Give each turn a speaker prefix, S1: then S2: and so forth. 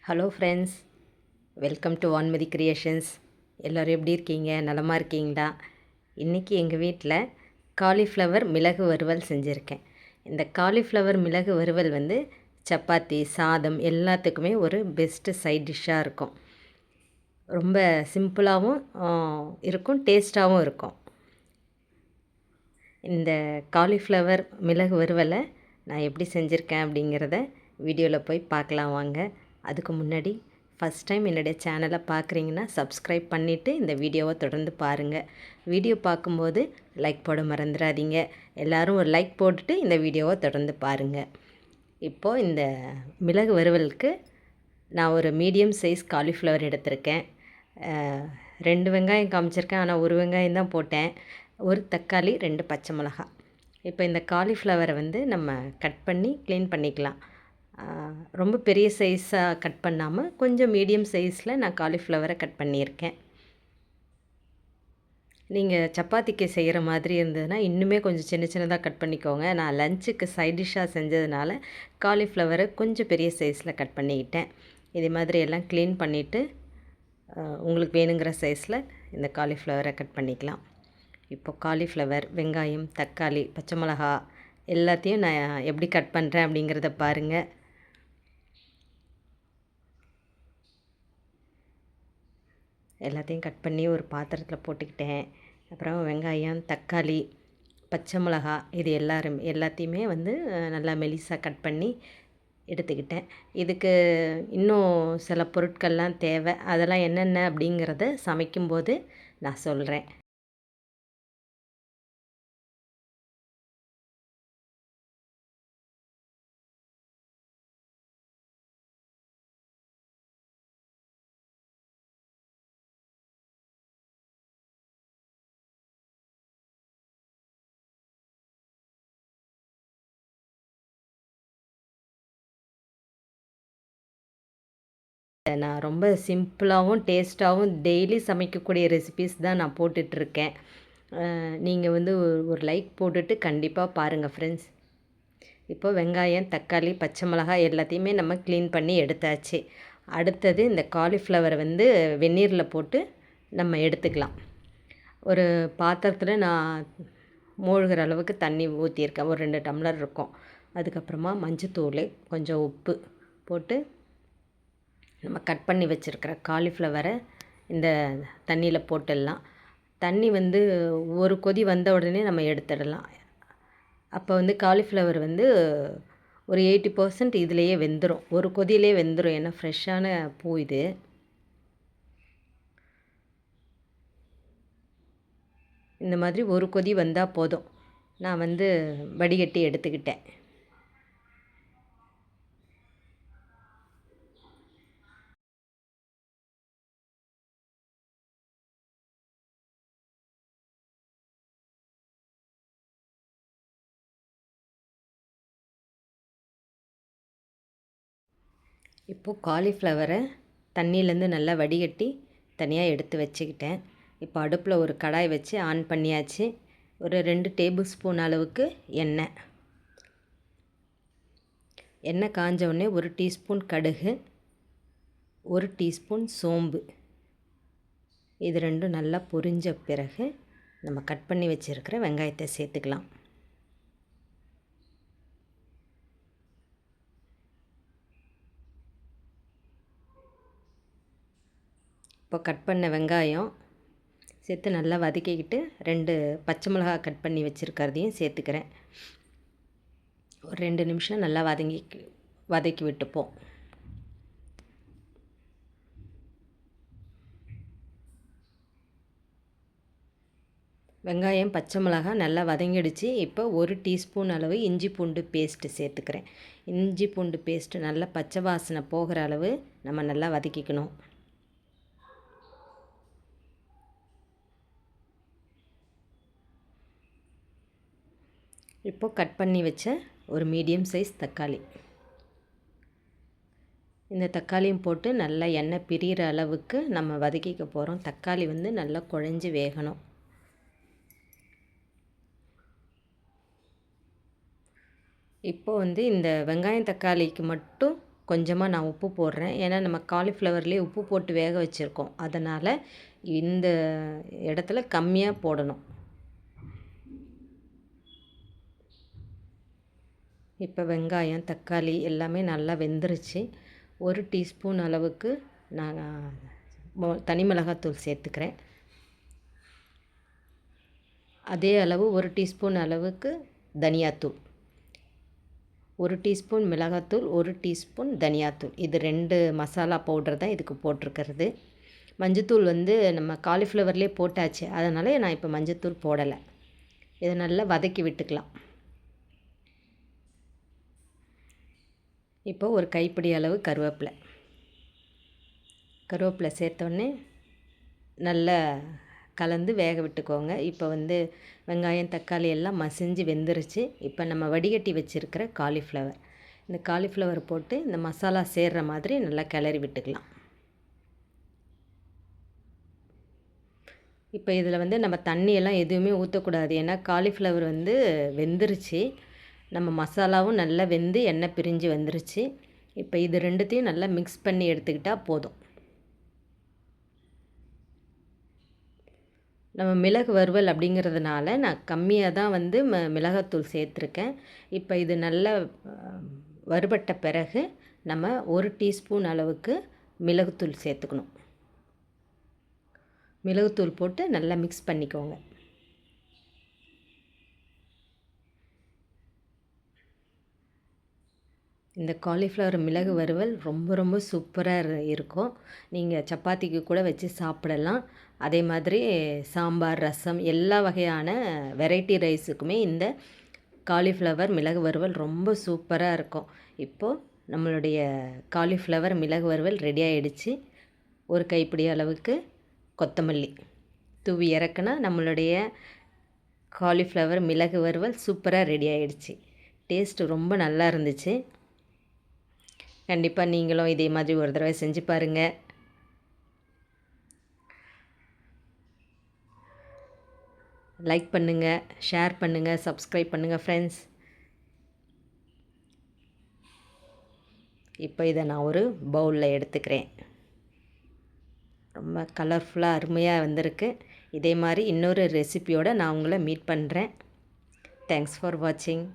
S1: Hello friends, welcome to Vanmathi creations. எல்லோரும் எப்படி இருக்கீங்க? நலமாக இருக்கீங்களா? இன்றைக்கி எங்கள் வீட்டில் காலிஃப்ளவர் மிளகு வறுவல் செஞ்சுருக்கேன். இந்த காலிஃப்ளவர் மிளகு வறுவல் சப்பாத்தி, சாதம் எல்லாத்துக்குமே ஒரு பெஸ்ட்டு சைட் டிஷ்ஷாக இருக்கும். ரொம்ப சிம்பிளாகவும் இருக்கும், டேஸ்ட்டாகவும் இருக்கும். இந்த காலிஃப்ளவர் மிளகு வறுவலை நான் எப்படி செஞ்சுருக்கேன் அப்படிங்கிறத வீடியோவில் போய் பார்க்கலாம் வாங்க. அதுக்கு முன்னாடி ஃபஸ்ட் டைம் என்னுடைய சேனலை பார்க்குறீங்கன்னா சப்ஸ்கிரைப் பண்ணிவிட்டு இந்த வீடியோவை தொடர்ந்து பாருங்கள். வீடியோ பார்க்கும்போது லைக் போட மறந்துடாதீங்க. எல்லோரும் ஒரு லைக் போட்டுட்டு இந்த வீடியோவை தொடர்ந்து பாருங்கள். இப்போது இந்த மிளகு வறுவலுக்கு நான் ஒரு மீடியம் சைஸ் காலிஃப்ளவர் எடுத்திருக்கேன். 2 வெங்காயம் காமிச்சிருக்கேன், ஆனால் ஒரு வெங்காயம் தான் போட்டேன். ஒரு தக்காளி, 2 பச்சை மிளகாய். இப்போ இந்த காலிஃப்ளவரை நம்ம கட் பண்ணி க்ளீன் பண்ணிக்கலாம். ரொம்ப பெரிய சைஸாக கட் பண்ணாமல் கொஞ்சம் மீடியம் சைஸில் நான் காலிஃப்ளவரை கட் பண்ணியிருக்கேன். நீங்கள் சப்பாத்திக்கு செய்கிற மாதிரி இருந்ததுன்னா இன்னுமே கொஞ்சம் சின்ன சின்னதாக கட் பண்ணிக்கோங்க. நான் லஞ்சுக்கு சைட் டிஷ்ஷாக செஞ்சதுனால காலிஃப்ளவரை கொஞ்சம் பெரிய சைஸில் கட் பண்ணிக்கிட்டேன். இதே மாதிரி எல்லாம் க்ளீன் பண்ணிவிட்டு உங்களுக்கு வேணுங்கிற சைஸில் இந்த காலிஃப்ளவரை கட் பண்ணிக்கலாம். இப்போ காலிஃப்ளவர், வெங்காயம், தக்காளி, பச்சை மிளகா எல்லாத்தையும் நான் எப்படி கட் பண்ணுறேன் அப்படிங்கிறத பாருங்கள். எல்லாத்தையும் கட் பண்ணி ஒரு பாத்திரத்தில் போட்டுக்கிட்டேன். அப்புறம் வெங்காயம், தக்காளி, பச்சை மிளகா இது எல்லாத்தையுமே நல்லா மெலிசாக கட் பண்ணி எடுத்துக்கிட்டேன். இதுக்கு இன்னும் சில பொருட்கள்லாம் தேவை. அதெல்லாம் என்னென்ன அப்படிங்கிறத சமைக்கும்போது நான் சொல்கிறேன். நான் ரொம்ப சிம்பிளாகவும் டேஸ்ட்டாகவும் டெய்லி சமைக்கக்கூடிய ரெசிபீஸ் தான் நான் போட்டுட்ருக்கேன். நீங்கள் ஒரு லைக் போட்டுட்டு கண்டிப்பாக பாருங்கள் ஃப்ரெண்ட்ஸ். இப்போ வெங்காயம், தக்காளி, பச்சை மிளகாய் எல்லாத்தையுமே நம்ம க்ளீன் பண்ணி எடுத்தாச்சு. அடுத்தது இந்த காலிஃப்ளவரை வெந்நீரில் போட்டு நம்ம எடுத்துக்கலாம். ஒரு பாத்திரத்தில் நான் மூழ்கிற அளவுக்கு தண்ணி ஊற்றியிருக்கேன். ஒரு 2 டம்ளர் இருக்கும். அதுக்கப்புறமா மஞ்சத்தூள், கொஞ்சம் உப்பு போட்டு நம்ம கட் பண்ணி வச்சுருக்கிற காலிஃப்ளவரை இந்த தண்ணியில் போட்டுடலாம். தண்ணி ஒரு கொதி வந்த உடனே நம்ம எடுத்துடலாம். அப்போ காலிஃப்ளவர் ஒரு 80% இதிலையே வெந்துடும். ஒரு கொதியிலே வெந்துடும். ஏன்னா ஃப்ரெஷ்ஷான பூ இது. இந்த மாதிரி ஒரு கொதி வந்தால் போதும். நான் வடிகட்டி எடுத்துக்கிட்டேன். இப்போது காலிஃப்ளவரை தண்ணியிலேருந்து நல்லா வடிகட்டி தனியாக எடுத்து வச்சுக்கிட்டேன். இப்போ அடுப்பில் ஒரு கடாய் வச்சு ஆன் பண்ணியாச்சு. ஒரு 2 டேபிள் ஸ்பூன் அளவுக்கு எண்ணெய் காஞ்ச உடனே 1 டீஸ்பூன் கடுகு, 1 டீஸ்பூன் சோம்பு, இது ரெண்டும் நல்லா பொரிஞ்ச பிறகு நம்ம கட் பண்ணி வச்சுருக்கிற வெங்காயத்தை சேர்த்துக்கலாம். இப்போ கட் பண்ண வெங்காயம் சேர்த்து நல்லா வதக்கிக்கிட்டு 2 பச்சை மிளகாய் கட் பண்ணி வச்சுருக்கிறதையும் சேர்த்துக்கிறேன். ஒரு 2 நிமிஷம் நல்லா வதக்கி விட்டுப்போம். வெங்காயம், பச்சை மிளகாய் நல்லா வதங்கிடுச்சு. இப்போ 1 டீஸ்பூன் அளவு இஞ்சி பூண்டு பேஸ்ட்டு சேர்த்துக்கிறேன். இஞ்சி பூண்டு பேஸ்ட்டு நல்லா பச்சை வாசனை போகிற அளவு நம்ம நல்லா வதக்கிக்கணும். இப்போது கட் பண்ணி வச்ச ஒரு மீடியம் சைஸ் தக்காளி, இந்த தக்காளியும் போட்டு நல்லா எண்ணெய் பிரிகிற அளவுக்கு நம்ம வதக்கிக்க போகிறோம். தக்காளி நல்லா குழஞ்சி வேகணும். இப்போ இந்த வெங்காயம் தக்காளிக்கு மட்டும் கொஞ்சமாக நான் உப்பு போடுறேன். ஏன்னா நம்ம காலிஃப்ளவர்லேயே உப்பு போட்டு வேக வச்சுருக்கோம். அதனால் இந்த இடத்துல கம்மியாக போடணும். இப்போ வெங்காயம், தக்காளி எல்லாமே நல்லா வெந்துருச்சு. 1 டீஸ்பூன் அளவுக்கு நான் தனி மிளகாத்தூள் சேர்த்துக்கிறேன். அதே அளவு 1 டீஸ்பூன் அளவுக்கு தனியாத்தூள். 1 டீஸ்பூன் மிளகாத்தூள், 1 டீஸ்பூன் தனியாத்தூள். இது 2 மசாலா பவுடர் தான் இதுக்கு போட்டிருக்கிறது. மஞ்சத்தூள் வந்து நம்ம காலிஃப்ளவர்லேயே போட்டாச்சு, அதனால் நான் இப்போ மஞ்சத்தூள் போடலை. இதை நல்லா வதக்கி விட்டுக்கலாம். இப்போ ஒரு கைப்பிடி அளவு கருவேப்பிலை சேர்த்தோடனே நல்லா கலந்து வேக விட்டுக்கோங்க. இப்போ வந்து வெங்காயம், தக்காளி எல்லாம் மசிஞ்சு வெந்துருச்சு. இப்போ நம்ம வடிகட்டி வச்சுருக்கிற காலிஃப்ளவர், இந்த காலிஃப்ளவர் போட்டு இந்த மசாலா சேர்கிற மாதிரி நல்லா கிளறி விட்டுக்கலாம். இப்போ இதில் வந்து நம்ம தண்ணியெல்லாம் எதுவுமே ஊற்றக்கூடாது. ஏன்னா காலிஃப்ளவர் வந்து வெந்துருச்சு. நம்ம மசாலாவும் நல்லா வெந்து எண்ணெய் பிரிஞ்சு வந்துருச்சு. இப்போ இது ரெண்டுத்தையும் நல்லா மிக்ஸ் பண்ணி எடுத்துக்கிட்டால் போதும். நம்ம மிளகு வறுவல் அப்படிங்கிறதுனால நான் கம்மியாக தான் வந்து மிளகாத்தூள் சேர்த்துருக்கேன். இப்போ இது நல்லா வறுபட்ட பிறகு நம்ம 1 டீஸ்பூன் அளவுக்கு மிளகுத்தூள் சேர்த்துக்கணும். மிளகுத்தூள் போட்டு நல்லா மிக்ஸ் பண்ணிக்கோங்க. இந்த காலிஃப்ளவர் மிளகு வறுவல் ரொம்ப ரொம்ப சூப்பராக இருக்கும். நீங்கள் சப்பாத்திக்கு கூட வச்சு சாப்பிடலாம். அதே மாதிரி சாம்பார், ரசம் எல்லா வகையான வெரைட்டி ரைஸுக்குமே இந்த காலிஃப்ளவர் மிளகு வறுவல் ரொம்ப சூப்பராக இருக்கும். இப்போது நம்மளுடைய காலிஃப்ளவர் மிளகு வறுவல் ரெடி ஆகிடுச்சு. ஒரு கைப்பிடி அளவுக்கு கொத்தமல்லி தூவி இறக்குனா நம்மளுடைய காலிஃப்ளவர் மிளகு வறுவல் சூப்பராக ரெடி ஆகிடுச்சு. டேஸ்ட்டு ரொம்ப நல்லா இருந்துச்சு. கண்டிப்பாக நீங்களும் இதே மாதிரி ஒரு தடவை செஞ்சு பாருங்கள். லைக் பண்ணுங்கள், ஷேர் பண்ணுங்கள், சப்ஸ்கிரைப் பண்ணுங்கள் ஃப்ரெண்ட்ஸ். இப்போ இதை நான் ஒரு பவுலில் எடுத்துக்கிறேன். ரொம்ப கலர்ஃபுல்லாக அருமையாக வந்திருக்கு. இதே மாதிரி இன்னொரு ரெசிபியோடு நான் உங்களை மீட் பண்ணுறேன். தேங்க்ஸ் ஃபார் வாட்சிங்.